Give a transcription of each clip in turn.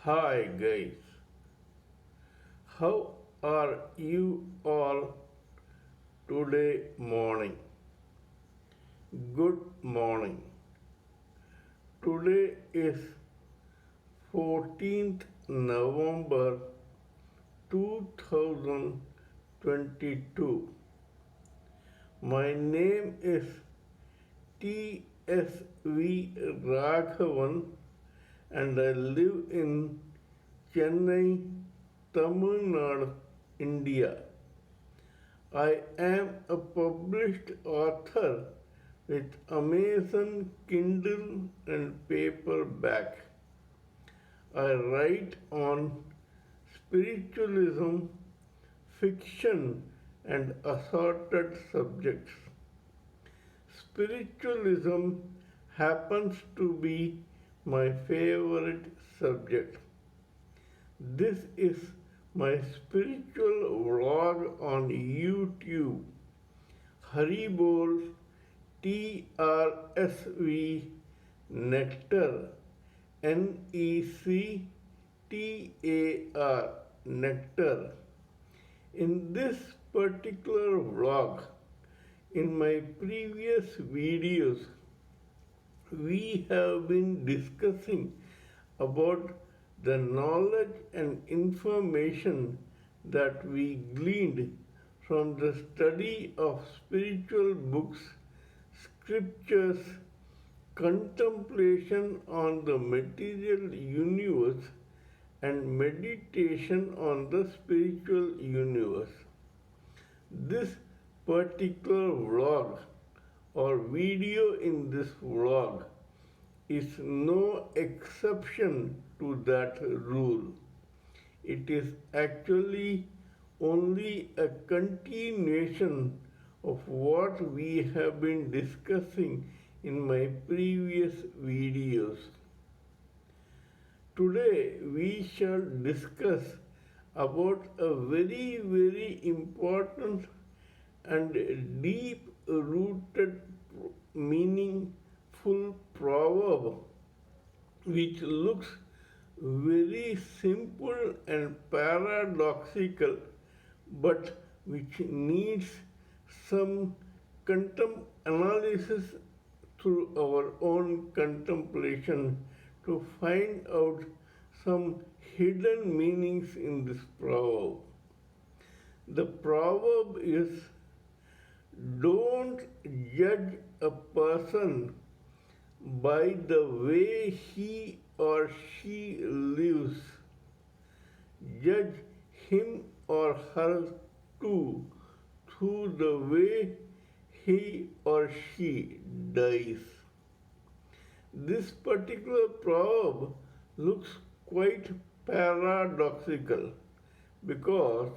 Hi guys, how are you all today morning? Good morning. Today is 14th November 2022. My name is TSV Raghavan and I live in Chennai, Tamil Nadu, India. I am a published author with Amazon Kindle and paperback. I write on spiritualism, fiction, and assorted subjects. Spiritualism happens to be my favorite subject. This is my spiritual vlog on YouTube. Haribol trsv nectar nectar nectar. In this particular vlog, in my previous videos, we have been discussing about the knowledge and information that we gleaned from the study of spiritual books, scriptures, contemplation on the material universe, and meditation on the spiritual universe. This particular vlog or video in this vlog is no exception to that rule. It is actually only a continuation of what we have been discussing in my previous videos. Today we shall discuss about a very important and deep rooted meaningful proverb which looks very simple and paradoxical but which needs some analysis through our own contemplation to find out some hidden meanings in this proverb. The proverb is, don't judge a person by the way he or she lives. Judge him or her too through the way he or she dies. This particular proverb looks quite paradoxical because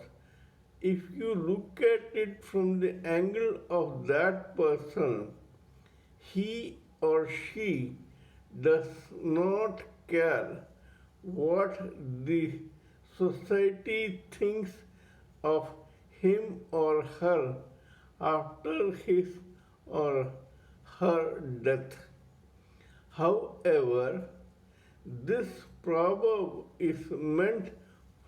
if you look at it from the angle of that person, he or she does not care what the society thinks of him or her after his or her death. However, this proverb is meant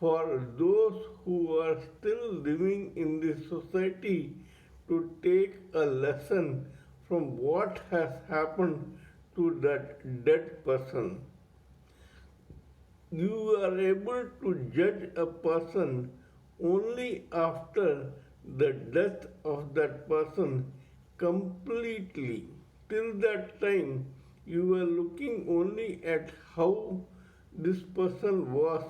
for those who are still living in this society to take a lesson from what has happened to that dead person. You are able to judge a person only after the death of that person completely. Till that time, you were looking only at how this person was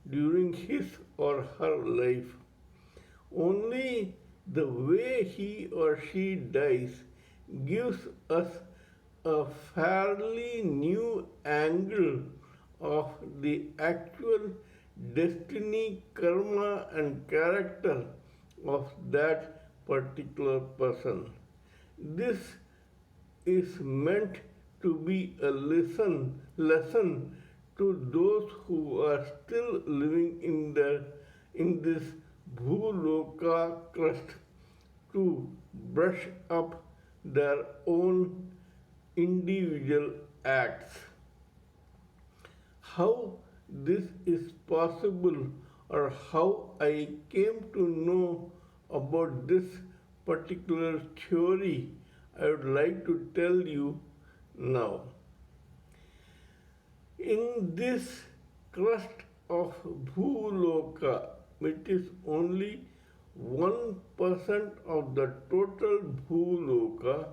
during his or her life. Only the way he or she dies gives us a fairly new angle of the actual destiny, karma, and character of that particular person. This is meant to be a lesson to those who are still living in this bhuloka crust to brush up their own individual acts. How this is possible or how I came to know about this particular theory, I would like to tell you now. In this crust of Bhuloka, which is only 1% of the total Bhuloka,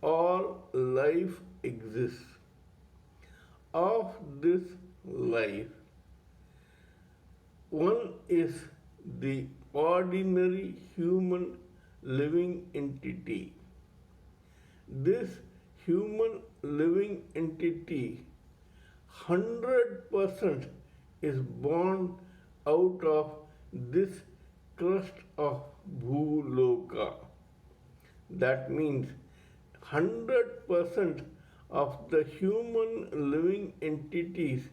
all life exists. Of this life, one is the ordinary human living entity. This human living entity 100% is born out of this crust of Bhuloka. That means 100% of the human living entities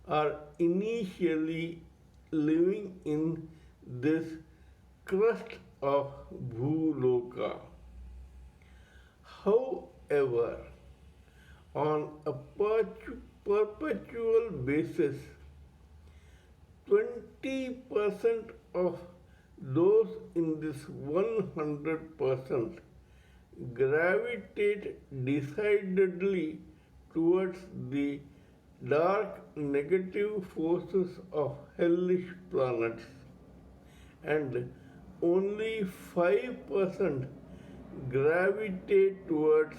are initially living in this crust of Bhuloka. However, on a perpetual basis, 20% of those in this 100% gravitate decidedly towards the dark negative forces of hellish planets, and only 5% gravitate towards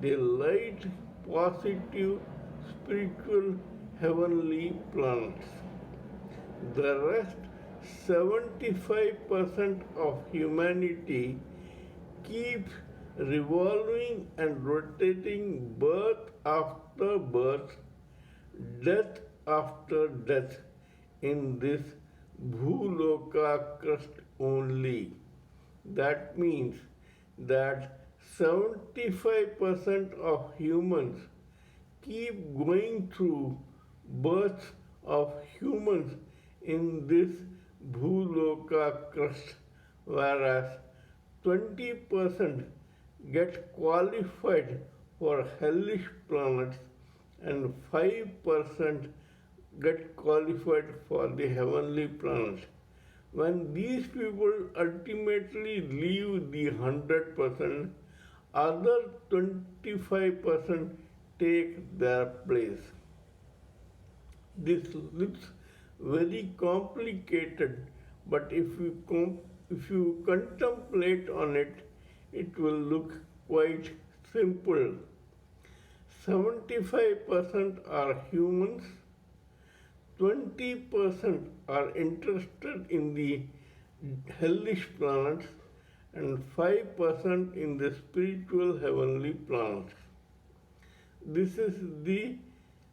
the light, positive, spiritual, heavenly planets. The rest, 75% of humanity, keeps revolving and rotating birth after birth, death after death in this Bhuloka crust only. That means that 75% of humans keep going through births of humans in this Bhuloka crust, whereas 20% get qualified for hellish planets and 5% get qualified for the heavenly planets. When these people ultimately leave the 100%, other 25% take their place. This looks very complicated, but if you contemplate on it, it will look quite simple. 75% are humans, 20% are interested in the hellish planets, and 5% in the spiritual heavenly planets. This is the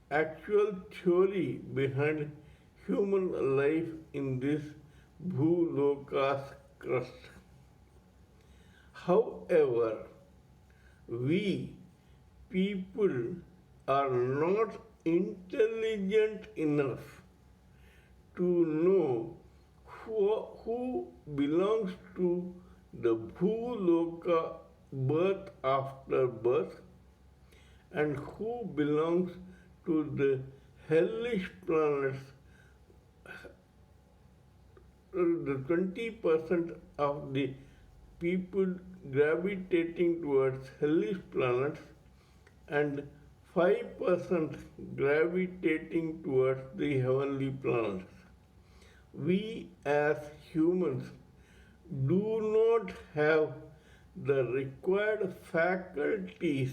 actual theory behind human life in this Bhuloka's crust. However, we people are not intelligent enough to know who belongs to the Bhuloka birth after birth and who belongs to the hellish planets. The 20% of the people gravitating towards hellish planets and 5% gravitating towards the heavenly planets. We as humans do not have the required faculties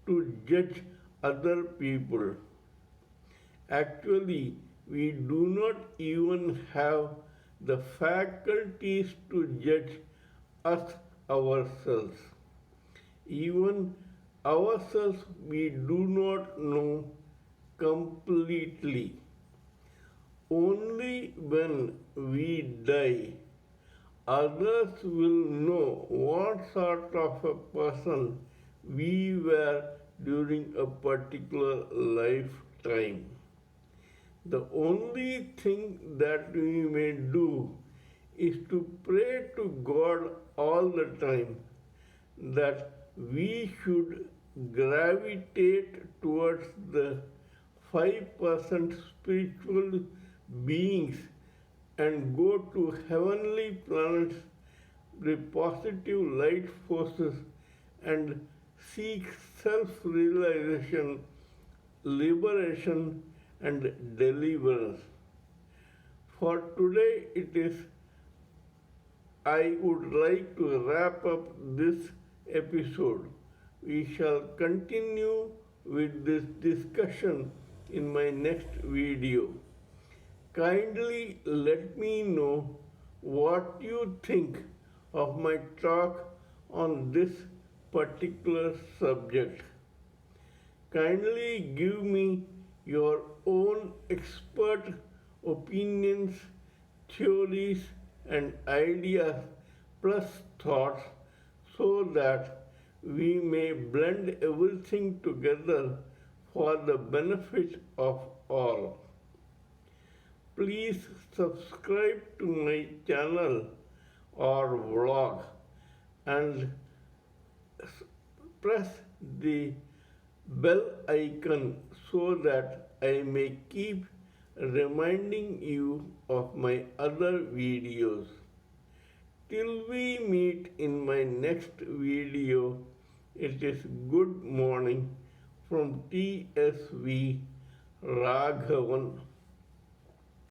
to judge other people. Actually, we do not even have the faculties to judge us ourselves. Even ourselves we do not know completely. Only when we die, others will know what sort of a person we were during a particular lifetime. The only thing that we may do is to pray to God all the time that we should gravitate towards the 5% spiritual beings and go to heavenly planets, the positive light forces, and seek self realization, liberation, and deliverance. For today, I would like to wrap up this episode. We shall continue with this discussion in my next video. Kindly let me know what you think of my talk on this particular subject. Kindly give me your own expert opinions, theories, and ideas plus thoughts so that we may blend everything together for the benefit of all. Please subscribe to my channel or vlog and press the bell icon so that I may keep reminding you of my other videos. Till we meet in my next video, it is good morning from TSV Raghavan.